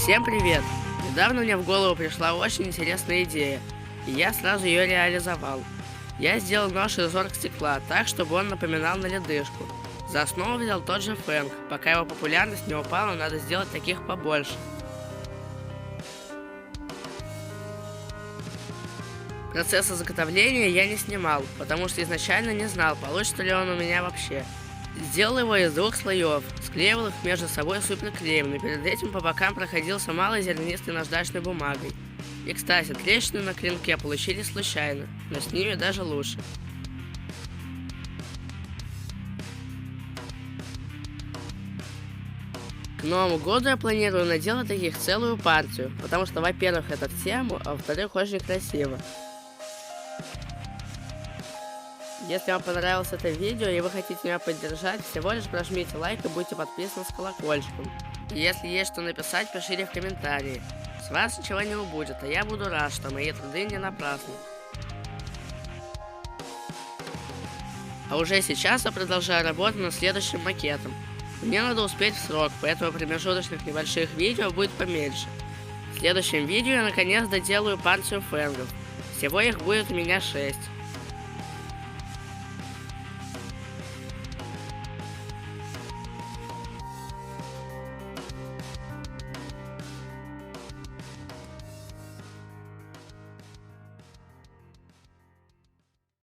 Всем привет! Недавно мне в голову пришла очень интересная идея, и я сразу ее реализовал. Я сделал нож из оргстекла так, чтобы он напоминал на ледышку. За основу взял тот же Фэнг. Пока его популярность не упала, надо сделать таких побольше. Процесс изготовления я не снимал, потому что изначально не знал, получится ли он у меня вообще. Сделал его из 2 слоев, склеивал их между собой суперклеем, но перед этим по бокам проходился малой зернистой наждачной бумагой. И, кстати, трещины на клинке получились случайно, но с ними даже лучше. К Новому году я планирую наделать таких целую партию, потому что, во-первых, это в тему, а во-вторых, очень красиво. Если вам понравилось это видео и вы хотите меня поддержать, всего лишь прожмите лайк и будьте подписаны с колокольчиком. И если есть что написать, пишите в комментарии. С вас ничего не убудет, а я буду рад, что мои труды не напрасны. А уже сейчас я продолжаю работу над следующим макетом. Мне надо успеть в срок, поэтому промежуточных небольших видео будет поменьше. В следующем видео я наконец доделаю партию фэнгов. Всего их будет у меня 6.